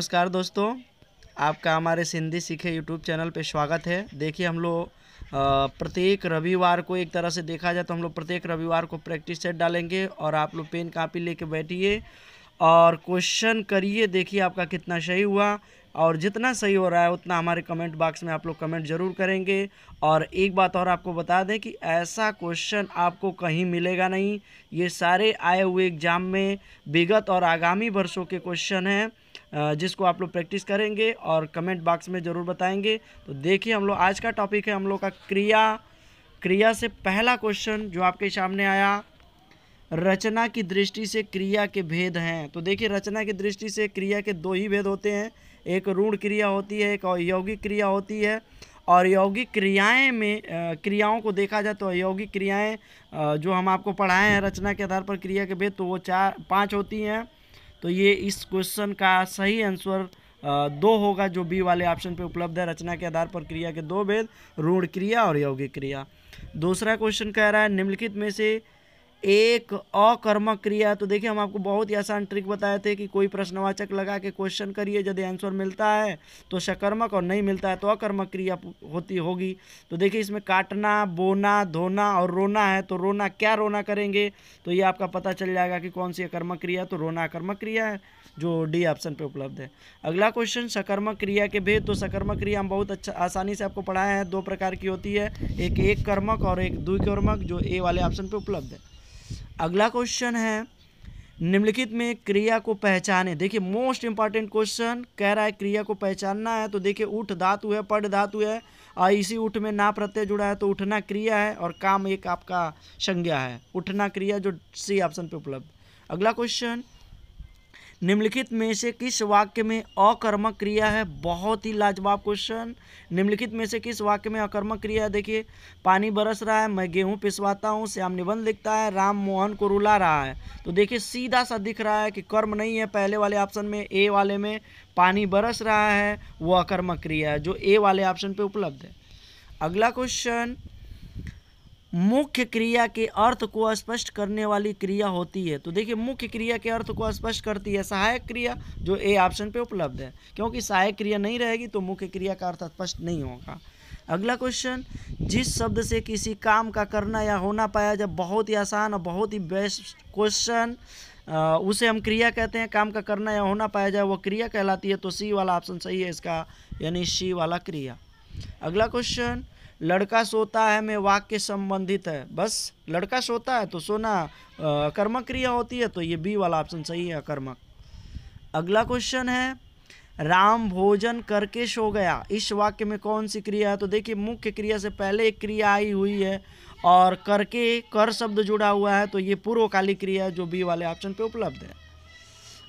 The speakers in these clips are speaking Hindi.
नमस्कार दोस्तों, आपका हमारे सिंधी सीखे यूट्यूब चैनल पे स्वागत है। देखिए हम लोग प्रत्येक रविवार को, एक तरह से देखा जाए तो हम लोग प्रत्येक रविवार को प्रैक्टिस सेट डालेंगे और आप लोग पेन कापी लेके बैठिए और क्वेश्चन करिए। देखिए आपका कितना सही हुआ, और जितना सही हो रहा है उतना हमारे कमेंट बॉक्स में आप लोग कमेंट ज़रूर करेंगे। और एक बात और आपको बता दें कि ऐसा क्वेश्चन आपको कहीं मिलेगा नहीं। ये सारे आए हुए एग्ज़ाम में विगत और आगामी वर्षों के क्वेश्चन हैं, जिसको आप लोग प्रैक्टिस करेंगे और कमेंट बॉक्स में ज़रूर बताएंगे। तो देखिए हम लोग आज का टॉपिक है हम लोग का क्रिया से पहला क्वेश्चन जो आपके सामने आया, रचना की दृष्टि से क्रिया के भेद हैं। तो देखिए रचना की दृष्टि से क्रिया के दो ही भेद होते हैं, एक ऋण क्रिया होती है, एक यौगिक क्रिया होती है। और यौगिक क्रियाएं में क्रियाओं को देखा जाए तो यौगिक क्रियाएं जो हम आपको पढ़ाए हैं रचना के आधार पर क्रिया के भेद, तो वो 5 होती हैं। तो ये इस क्वेश्चन का सही आंसर 2 होगा, जो बी वाले ऑप्शन पे उपलब्ध है। रचना के आधार पर क्रिया के 2 भेद, ऋण क्रिया और यौगिक क्रिया। दूसरा क्वेश्चन कह रहा है निम्नलिखित में से एक अकर्मक क्रिया है। तो देखिए हम आपको बहुत ही आसान ट्रिक बताए थे कि कोई प्रश्नवाचक लगा के क्वेश्चन करिए, यदि आंसर मिलता है तो सकर्मक और नहीं मिलता है तो अकर्मक क्रिया होगी। तो देखिए इसमें काटना, बोना, धोना और रोना है। तो रोना, क्या रोना करेंगे तो ये आपका पता चल जाएगा कि कौन सी अकर्मक क्रिया है। तो रोना अकर्मक क्रिया है, जो डी ऑप्शन पे उपलब्ध है। अगला क्वेश्चन सकर्मक क्रिया के भेद। तो सकर्मक क्रिया हम बहुत आसानी से आपको पढ़ाए हैं, 2 प्रकार की होती है, एक कर्मक और एक द्विकर्मक, जो ए वाले ऑप्शन पे उपलब्ध है। अगला क्वेश्चन है निम्नलिखित में क्रिया को पहचाने। देखिए मोस्ट इंपॉर्टेंट क्वेश्चन कह रहा है क्रिया को पहचानना है। तो देखिए उठ धातु है, पढ़ धातु है और इसी उठ में ना प्रत्यय जुड़ा है, तो उठना क्रिया है और काम एक आपका संज्ञा है। उठना क्रिया, जो सी ऑप्शन पे उपलब्ध। अगला क्वेश्चन, निम्नलिखित में से किस वाक्य में अकर्मक क्रिया है। बहुत ही लाजवाब क्वेश्चन। निम्नलिखित में से किस वाक्य में अकर्मक क्रिया है। देखिए पानी बरस रहा है, मैं गेहूं पिसवाता हूं, श्याम निबंध लिखता है, राम मोहन को रुला रहा है। तो देखिए सीधा सा दिख रहा है कि कर्म नहीं है पहले वाले ऑप्शन में। ए वाले में पानी बरस रहा है वो अकर्मक क्रिया है, जो ए वाले ऑप्शन पे उपलब्ध है। अगला क्वेश्चन, मुख्य क्रिया के अर्थ को स्पष्ट करने वाली क्रिया होती है। तो देखिए मुख्य क्रिया के अर्थ को स्पष्ट करती है सहायक क्रिया, जो ए ऑप्शन पे उपलब्ध है, क्योंकि सहायक क्रिया नहीं रहेगी तो मुख्य क्रिया का अर्थ स्पष्ट नहीं होगा। अगला क्वेश्चन, जिस शब्द से किसी काम का करना या होना पाया जाए। बहुत ही आसान और बहुत ही बेस्ट क्वेश्चन। उसे हम क्रिया कहते हैं, काम का करना या होना पाया जाए वो क्रिया कहलाती है। तो सी वाला ऑप्शन सही है इसका, यानी सी वाला क्रिया। अगला क्वेश्चन, लड़का सोता है में वाक्य संबंधित है। बस लड़का सोता है तो सोना कर्मक क्रिया होती है, तो ये बी वाला ऑप्शन सही है, अकर्मक। अगला क्वेश्चन है, राम भोजन करके सो गया। इस वाक्य में कौन सी क्रिया है। तो देखिए मुख्य क्रिया से पहले एक क्रिया आई हुई है और करके कर शब्द जुड़ा हुआ है, तो ये पूर्वकालिक क्रिया है, जो बी वाले ऑप्शन पे उपलब्ध है।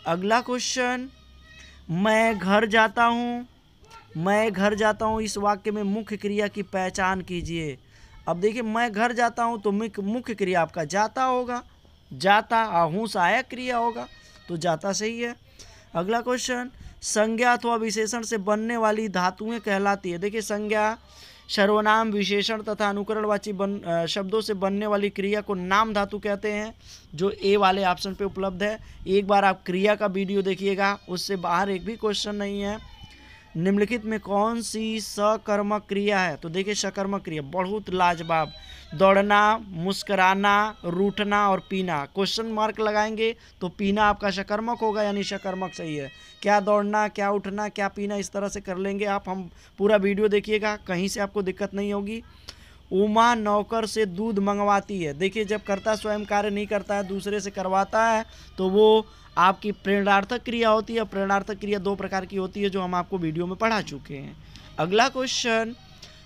अगला क्वेश्चन, मैं घर जाता हूँ, मैं घर जाता हूँ, इस वाक्य में मुख्य क्रिया की पहचान कीजिए। अब देखिए मैं घर जाता हूँ तो मुख्य क्रिया आपका जाता होगा, जाता, हूँ सहायक क्रिया होगा, तो जाता सही है। अगला क्वेश्चन, संज्ञा अथवा विशेषण से बनने वाली धातुएं कहलाती है। देखिए संज्ञा, सर्वनाम, विशेषण तथा अनुकरणवाची शब्दों से बनने वाली क्रिया को नाम धातु कहते हैं, जो ए वाले ऑप्शन पे उपलब्ध है। एक बार आप क्रिया का वीडियो देखिएगा, उससे बाहर एक भी क्वेश्चन नहीं है। निम्नलिखित में कौन सी सकर्मक क्रिया है। तो देखिए सकर्मक क्रिया बहुत लाजवाब, दौड़ना, मुस्कराना, रूठना और पीना। क्वेश्चन मार्क लगाएंगे तो पीना आपका सकर्मक होगा, यानी सकर्मक सही है। क्या दौड़ना, क्या उठना, क्या पीना, इस तरह से कर लेंगे आप। हम पूरा वीडियो देखिएगा, कहीं से आपको दिक्कत नहीं होगी। उमा नौकर से दूध मंगवाती है। देखिए जब कर्ता स्वयं कार्य नहीं करता है, दूसरे से करवाता है, तो वो आपकी प्रेरणार्थक क्रिया होती है। प्रेरणार्थक क्रिया 2 प्रकार की होती है, जो हम आपको वीडियो में पढ़ा चुके हैं। अगला क्वेश्चन,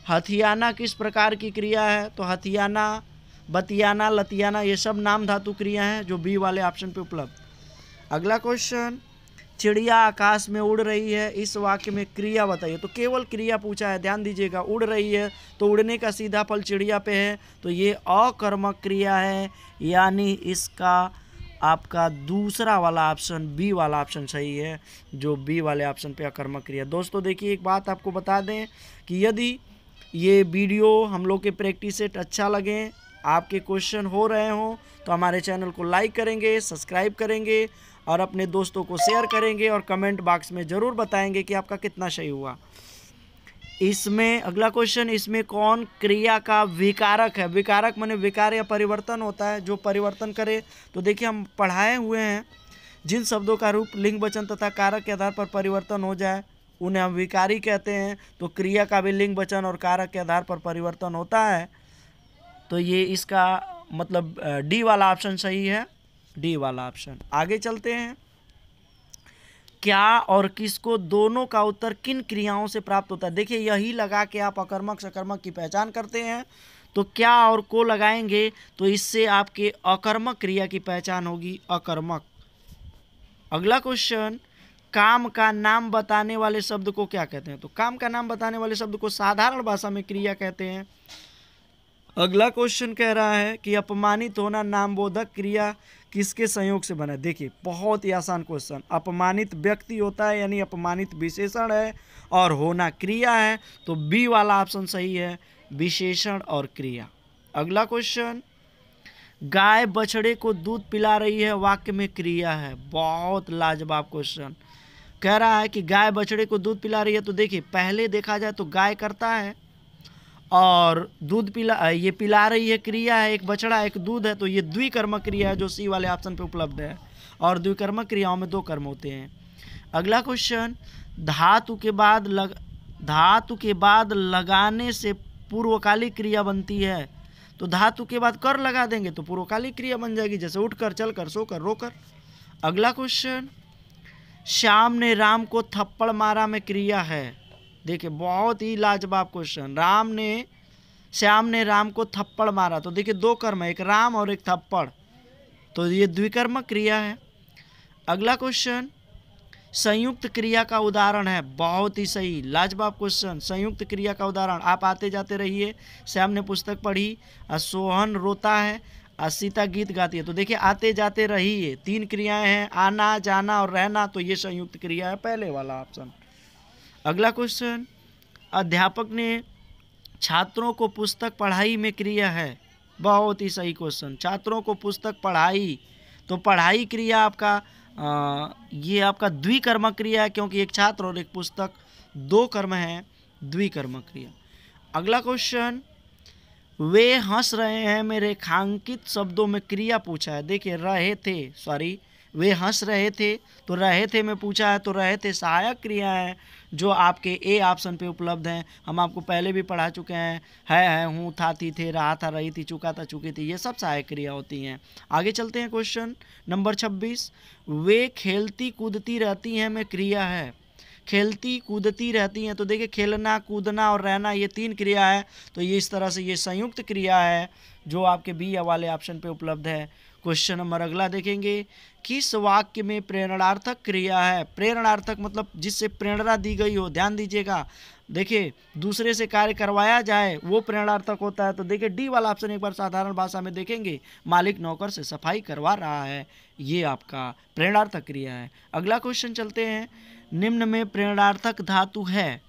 हथियाना किस प्रकार की क्रिया है। तो हथियाना, बतियाना, लतियाना, ये सब नाम धातु क्रिया हैं, जो बी वाले ऑप्शन पे उपलब्ध। अगला क्वेश्चन, चिड़िया आकाश में उड़ रही है, इस वाक्य में क्रिया बताइए। तो केवल क्रिया पूछा है, ध्यान दीजिएगा। उड़ रही है तो उड़ने का सीधा फल चिड़िया पे है, तो ये अकर्मक क्रिया है, यानी इसका आपका दूसरा वाला ऑप्शन, बी वाला ऑप्शन सही है, जो बी वाले ऑप्शन पे अकर्मक क्रिया। दोस्तों देखिए एक बात आपको बता दें कि यदि ये वीडियो हम लोग के प्रैक्टिस सेट अच्छा लगे, आपके क्वेश्चन हो रहे हों, तो हमारे चैनल को लाइक करेंगे, सब्सक्राइब करेंगे और अपने दोस्तों को शेयर करेंगे और कमेंट बॉक्स में ज़रूर बताएंगे कि आपका कितना सही हुआ। इसमें अगला क्वेश्चन, इसमें कौन क्रिया का विकारक है? विकारक माने विकार या परिवर्तन होता है, जो परिवर्तन करे। तो देखिए हम पढ़ाए हुए हैं, जिन शब्दों का रूप लिंग वचन तथा कारक के आधार पर परिवर्तन हो जाए उन्हें हम विकारी कहते हैं। तो क्रिया का भी लिंग वचन और कारक के आधार पर परिवर्तन होता है। तो ये इसका मतलब डी वाला ऑप्शन सही है, डी वाला ऑप्शन। आगे चलते हैं, क्या और किसको दोनों का उत्तर किन क्रियाओं से प्राप्त होता है? देखिए यही लगा के आप अकर्मक सकर्मक की पहचान करते हैं। तो क्या और को लगाएंगे तो इससे आपके अकर्मक क्रिया की पहचान होगी, अकर्मक। अगला क्वेश्चन, काम का नाम बताने वाले शब्द को क्या कहते हैं? तो काम का नाम बताने वाले शब्द को साधारण भाषा में क्रिया कहते हैं। अगला क्वेश्चन कह रहा है कि अपमानित होना नामबोधक क्रिया किसके संयोग से बना है? देखिए बहुत ही आसान क्वेश्चन। अपमानित व्यक्ति होता है यानी अपमानित विशेषण है और होना क्रिया है। तो बी वाला ऑप्शन सही है, विशेषण और क्रिया। अगला क्वेश्चन, गाय बछड़े को दूध पिला रही है, वाक्य में क्रिया है। बहुत लाजवाब क्वेश्चन। कह रहा है कि गाय बछड़े को दूध पिला रही है। तो देखिए पहले देखा जाए तो गाय करता है और दूध ये पिला रही है क्रिया है, एक बछड़ा एक दूध है। तो ये द्विकर्मक क्रिया है जो सी वाले ऑप्शन पे उपलब्ध है। और द्विकर्मक क्रियाओं में दो कर्म होते हैं। अगला क्वेश्चन, धातु के बाद लगाने से पूर्वकालिक क्रिया बनती है। तो धातु के बाद कर लगा देंगे तो पूर्वकालिक क्रिया बन जाएगी, जैसे उठकर, चलकर, सोकर, रोकर। अगला क्वेश्चन, श्याम ने राम को थप्पड़ मारा में क्रिया है। देखिए बहुत ही लाजवाब क्वेश्चन। श्याम ने राम को थप्पड़ मारा। तो देखिए दो कर्म है, एक राम और एक थप्पड़। तो ये द्विकर्मक क्रिया है। अगला क्वेश्चन, संयुक्त क्रिया का उदाहरण है। बहुत ही सही, लाजवाब क्वेश्चन। संयुक्त क्रिया का उदाहरण, आप आते जाते रहिए, श्याम ने पुस्तक पढ़ी, सोहन रोता है, सीता गीत गाती है। तो देखिए आते जाते रहिए, तीन क्रियाएं हैं, आना जाना और रहना। तो ये संयुक्त क्रिया है, पहले वाला ऑप्शन। अगला क्वेश्चन, अध्यापक ने छात्रों को पुस्तक पढ़ाई में क्रिया है। बहुत ही सही क्वेश्चन, छात्रों को पुस्तक पढ़ाई। तो पढ़ाई क्रिया आपका ये आपका द्विकर्मक क्रिया है, क्योंकि एक छात्र और एक पुस्तक दो कर्म है, द्विकर्मक क्रिया। अगला क्वेश्चन, वे हंस रहे हैं में रेखांकित शब्दों में क्रिया पूछा है। देखिए वे हंस रहे थे, तो रहे थे में पूछा है। तो रहे थे सहायक क्रिया है जो आपके ए ऑप्शन पे उपलब्ध हैं। हम आपको पहले भी पढ़ा चुके हैं, है, हूँ, था, थी, थे, रहा था, रही थी, चुका था, चुकी थी, ये सब सहायक क्रिया होती हैं। आगे चलते हैं, क्वेश्चन नंबर 26, वे खेलती कूदती रहती हैं में क्रिया है। खेलती कूदती रहती हैं। तो देखिए खेलना, कूदना और रहना ये तीन क्रिया है। तो ये इस तरह से ये संयुक्त क्रिया है जो आपके बी वाले ऑप्शन पे उपलब्ध है। क्वेश्चन नंबर अगला देखेंगे, किस वाक्य में प्रेरणार्थक क्रिया है? प्रेरणार्थक मतलब जिससे प्रेरणा दी गई हो। ध्यान दीजिएगा, देखिए दूसरे से कार्य करवाया जाए वो प्रेरणार्थक होता है। तो देखिए डी वाला ऑप्शन एक बार साधारण भाषा में देखेंगे, मालिक नौकर से सफाई करवा रहा है, ये आपका प्रेरणार्थक क्रिया है। अगला क्वेश्चन चलते हैं, निम्न में प्रेरणार्थक धातु है,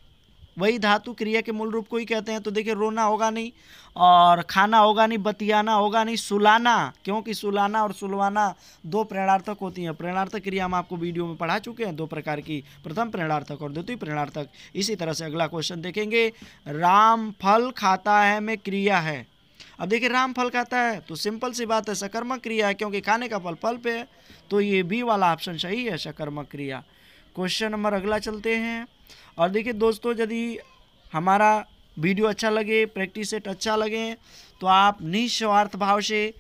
वही धातु क्रिया के मूल रूप को ही कहते हैं। तो देखिए रोना होगा नहीं, और खाना होगा नहीं, बतियाना होगा नहीं, सुलाना, क्योंकि सुलाना और सुलवाना दो प्रेरणार्थक होती हैं। प्रेरणार्थक क्रिया हम आपको वीडियो में पढ़ा चुके हैं, दो प्रकार की, प्रथम प्रेरणार्थक और द्वितीय प्रेरणार्थक। इसी तरह से अगला क्वेश्चन देखेंगे, राम फल खाता है में क्रिया है। अब देखिए राम फल खाता है तो सिंपल सी बात है, सकर्मक क्रिया है, क्योंकि खाने का फल फल पे है। तो ये बी वाला ऑप्शन सही है, सकर्मक क्रिया। क्वेश्चन नंबर अगला चलते हैं। और देखिए दोस्तों, यदि हमारा वीडियो अच्छा लगे, प्रैक्टिस सेट अच्छा लगे, तो आप निस्वार्थ भाव से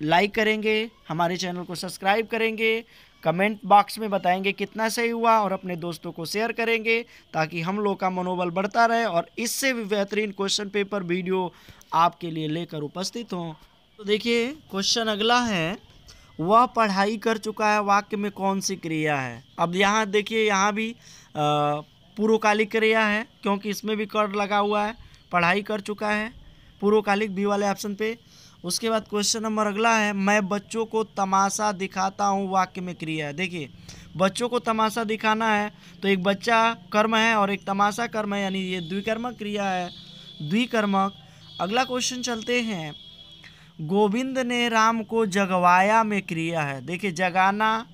लाइक करेंगे, हमारे चैनल को सब्सक्राइब करेंगे, कमेंट बॉक्स में बताएंगे कितना सही हुआ, और अपने दोस्तों को शेयर करेंगे ताकि हम लोग का मनोबल बढ़ता रहे और इससे भी बेहतरीन क्वेश्चन पेपर वीडियो आपके लिए लेकर उपस्थित हों। तो देखिए क्वेश्चन अगला है, वह पढ़ाई कर चुका है, वाक्य में कौन सी क्रिया है? अब यहाँ देखिए, यहाँ भी पूर्वकालिक क्रिया है, क्योंकि इसमें भी कर लगा हुआ है। पढ़ाई कर चुका है, पूर्वकालिक बी वाले ऑप्शन पे। उसके बाद क्वेश्चन नंबर अगला है, मैं बच्चों को तमाशा दिखाता हूँ, वाक्य में क्रिया है। देखिए बच्चों को तमाशा दिखाना है, तो एक बच्चा कर्म है और एक तमाशा कर्म है, यानी ये द्विकर्मक क्रिया है, द्विकर्मक। अगला क्वेश्चन चलते हैं, गोविंद ने राम को जगवाया में क्रिया है। देखिए जगाना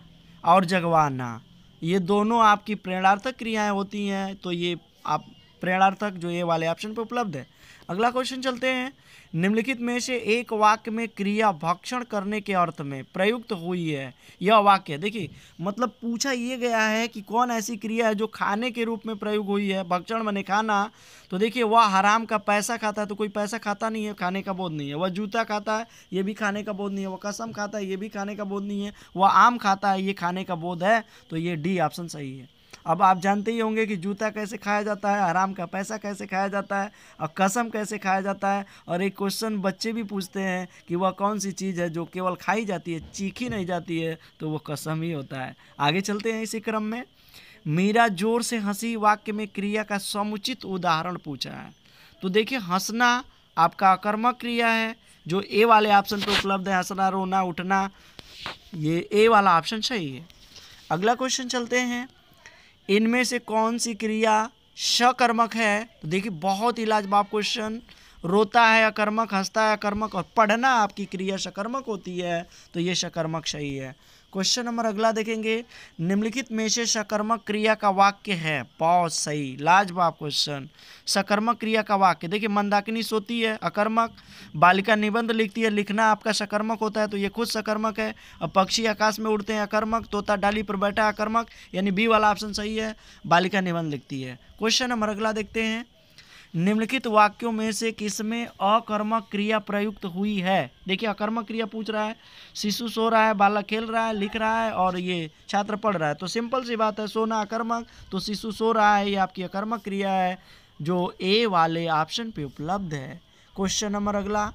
और जगवाना, ये दोनों आपकी प्रेरणार्थक क्रियाएं होती हैं। तो ये आप प्रेरणार्थक जो ये वाले ऑप्शन पे उपलब्ध है। अगला क्वेश्चन चलते हैं। निम्नलिखित में से एक वाक्य में क्रिया भक्षण करने के अर्थ में प्रयुक्त हुई है। यह वाक्य देखिए, मतलब पूछा ये गया है कि कौन ऐसी क्रिया है जो खाने के रूप में प्रयोग हुई है। भक्षण माने खाना, तो देखिए वह हराम का पैसा खाता है, तो कोई पैसा खाता नहीं है, खाने का बोध नहीं है। वह जूता खाता है, ये भी खाने का बोध नहीं है। वह कसम खाता है, ये भी खाने का बोध नहीं है। वह आम खाता है, ये खाने का बोध है। तो ये डी ऑप्शन सही है। अब आप जानते ही होंगे कि जूता कैसे खाया जाता है, हराम का पैसा कैसे खाया जाता है, और कसम कैसे खाया जाता है। और एक क्वेश्चन बच्चे भी पूछते हैं कि वह कौन सी चीज़ है जो केवल खाई जाती है, चीखी नहीं जाती है, तो वो कसम ही होता है। आगे चलते हैं इसी क्रम में। मीरा जोर से हंसी वाक्य में क्रिया का समुचित उदाहरण पूछा है। तो देखिए, हंसना आपका अकर्मक क्रिया है जो ए वाले ऑप्शन पे उपलब्ध है। हंसना, रोना, उठना, ये ए वाला ऑप्शन सही है। अगला क्वेश्चन चलते हैं। इनमें से कौन सी क्रिया सकर्मक है? तो देखिए, बहुत ही लाजवाब क्वेश्चन। रोता है अकर्मक, हंसता है अकर्मक, और पढ़ना आपकी क्रिया सकर्मक होती है। तो ये सकर्मक सही है। क्वेश्चन नंबर अगला देखेंगे। निम्नलिखित में से सकर्मक क्रिया का वाक्य है। बहुत सही, लाजवाब क्वेश्चन। सकर्मक क्रिया का वाक्य देखिए, मंदाकिनी सोती है अकर्मक, बालिका निबंध लिखती है, लिखना आपका सकर्मक होता है, तो ये खुद सकर्मक है। अब पक्षी आकाश में उड़ते हैं अकर्मक, तोता डाली पर बैठा अकर्मक, यानी बी वाला ऑप्शन सही है, बालिका निबंध लिखती है। क्वेश्चन नंबर अगला देखते हैं। निम्नलिखित वाक्यों में से किसमें अकर्मक क्रिया प्रयुक्त हुई है? देखिए, अकर्मक क्रिया पूछ रहा है। शिशु सो रहा है, बालक खेल रहा है, लिख रहा है, और ये छात्र पढ़ रहा है। तो सिंपल सी बात है, सोना अकर्मक, तो शिशु सो रहा है, ये आपकी अकर्मक क्रिया है जो ए वाले ऑप्शन पे उपलब्ध है। क्वेश्चन नंबर अगला।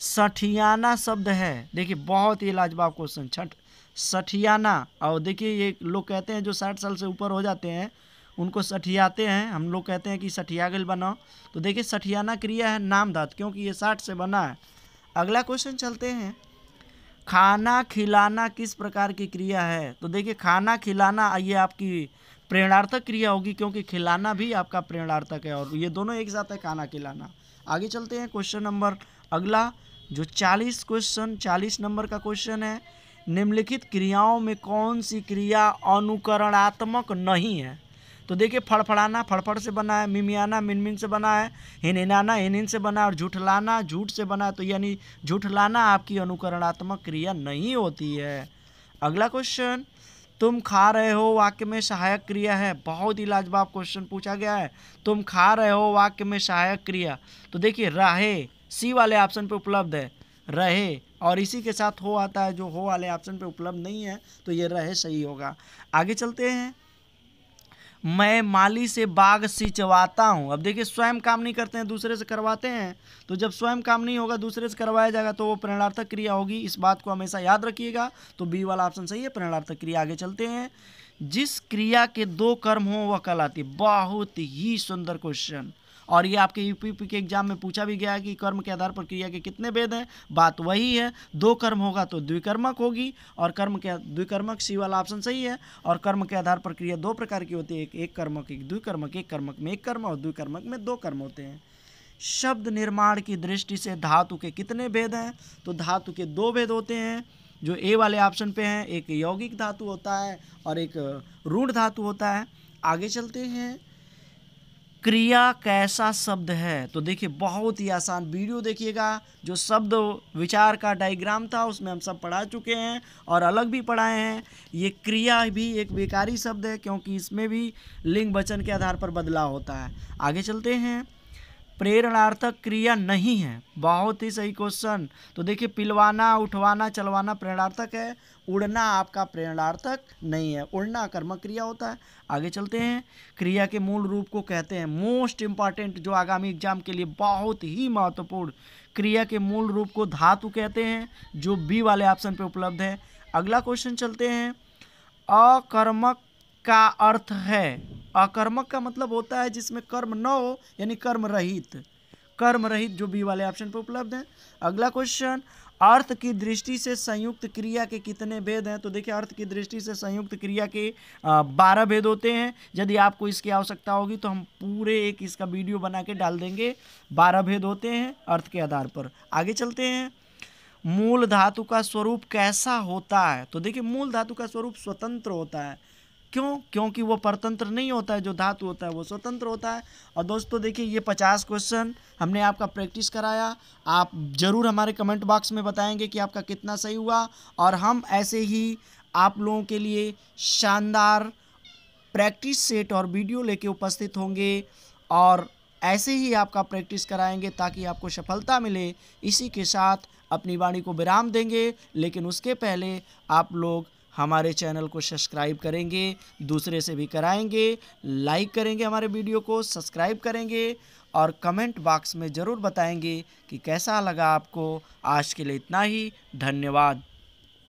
सठियाना शब्द है। देखिए, बहुत ही लाजवाब क्वेश्चन। सठियाना, और देखिए ये लोग कहते हैं जो 60 साल से ऊपर हो जाते हैं उनको सठियाते हैं। हम लोग कहते हैं कि सठिया गल बनाओ। तो देखिए, सठियाना क्रिया है नाम धातु, क्योंकि ये 60 से बना है। अगला क्वेश्चन चलते हैं। खाना खिलाना किस प्रकार की क्रिया है? तो देखिए, खाना खिलाना ये आपकी प्रेरणार्थक क्रिया होगी, क्योंकि खिलाना भी आपका प्रेरणार्थक है, और ये दोनों एक साथ है, खाना खिलाना। आगे चलते हैं। क्वेश्चन नंबर अगला जो 40 नंबर का क्वेश्चन है। निम्नलिखित क्रियाओं में कौन सी क्रिया अनुकरणात्मक नहीं है? तो देखिए, फड़फड़ाना फड़फड़ से बना है, मिमियाना मिनमिन से बना है, हिनहिनाना हिनहिन से बना है, और झूठलाना झूठ से बना है। तो यानी झूठलाना आपकी अनुकरणात्मक क्रिया नहीं होती है। अगला क्वेश्चन। तुम खा रहे हो वाक्य में सहायक क्रिया है। बहुत ही लाजवाब क्वेश्चन पूछा गया है। तुम खा रहे हो वाक्य में सहायक क्रिया, तो देखिए रहे सी वाले ऑप्शन पे उपलब्ध है, रहे, और इसी के साथ हो आता है जो हो वाले ऑप्शन पे उपलब्ध नहीं है, तो ये रहे सही होगा। आगे चलते हैं। मैं माली से बाग सिंचवाता हूँ। अब देखिए, स्वयं काम नहीं करते हैं, दूसरे से करवाते हैं। तो जब स्वयं काम नहीं होगा, दूसरे से करवाया जाएगा, तो वो प्रेरणार्थक क्रिया होगी। इस बात को हमेशा याद रखिएगा। तो बी वाला ऑप्शन सही है, प्रेरणार्थक क्रिया। आगे चलते हैं। जिस क्रिया के 2 कर्म हो वह कहलाती है। बहुत ही सुंदर क्वेश्चन, और ये आपके यूपीपी के एग्जाम में पूछा भी गया है कि कर्म के आधार पर क्रिया के कितने भेद हैं। बात वही है, 2 कर्म होगा तो द्विकर्मक होगी, और कर्म के द्विकर्मक सी वाला ऑप्शन सही है। और कर्म के आधार पर क्रिया 2 प्रकार की होती है, एक कर्मक, एक द्विकर्मक, एक कर्मक में 1 कर्म और द्विकर्मक में 2 कर्म होते हैं। शब्द निर्माण की दृष्टि से धातु के कितने भेद हैं? तो धातु के 2 भेद होते हैं जो ए वाले ऑप्शन पे हैं। एक यौगिक धातु होता है और एक रूढ़ धातु होता है। आगे चलते हैं। क्रिया कैसा शब्द है? तो देखिए, बहुत ही आसान, वीडियो देखिएगा। जो शब्द विचार का डायग्राम था उसमें हम सब पढ़ा चुके हैं और अलग भी पढ़ाए हैं। ये क्रिया भी एक बेकारी शब्द है, क्योंकि इसमें भी लिंग वचन के आधार पर बदलाव होता है। आगे चलते हैं। प्रेरणार्थक क्रिया नहीं है। बहुत ही सही क्वेश्चन। तो देखिए, पिलवाना, उठवाना, चलवाना प्रेरणार्थक है, उड़ना आपका प्रेरणार्थक नहीं है, उड़ना कर्मक क्रिया होता है। आगे चलते हैं। क्रिया के मूल रूप को कहते हैं, मोस्ट इंपॉर्टेंट, जो आगामी एग्जाम के लिए बहुत ही महत्वपूर्ण, क्रिया के मूल रूप को धातु कहते हैं, जो बी वाले ऑप्शन पे उपलब्ध है। अगला क्वेश्चन चलते हैं। अकर्मक का अर्थ है, अकर्मक का मतलब होता है जिसमें कर्म न हो, यानी कर्म रहित, कर्म रहित, जो बी वाले ऑप्शन पर उपलब्ध है। अगला क्वेश्चन। अर्थ की दृष्टि से संयुक्त क्रिया के कितने भेद हैं? तो देखिए, अर्थ की दृष्टि से संयुक्त क्रिया के 12 भेद होते हैं। यदि आपको इसकी आवश्यकता होगी तो हम पूरे एक इसका वीडियो बना के डाल देंगे। 12 भेद होते हैं अर्थ के आधार पर। आगे चलते हैं। मूल धातु का स्वरूप कैसा होता है? तो देखिए मूल धातु का स्वरूप स्वतंत्र होता है। क्यों? क्योंकि वो परतंत्र नहीं होता है, जो धातु होता है वो स्वतंत्र होता है। और दोस्तों देखिए ये 50 क्वेश्चन हमने आपका प्रैक्टिस कराया। आप ज़रूर हमारे कमेंट बॉक्स में बताएंगे कि आपका कितना सही हुआ, और हम ऐसे ही आप लोगों के लिए शानदार प्रैक्टिस सेट और वीडियो लेके उपस्थित होंगे, और ऐसे ही आपका प्रैक्टिस कराएंगे ताकि आपको सफलता मिले। इसी के साथ अपनी वाणी को विराम देंगे, लेकिन उसके पहले आप लोग हमारे चैनल को सब्सक्राइब करेंगे, दूसरे से भी कराएंगे, लाइक करेंगे, हमारे वीडियो को सब्सक्राइब करेंगे, और कमेंट बॉक्स में ज़रूर बताएंगे कि कैसा लगा आपको। आज के लिए इतना ही, धन्यवाद।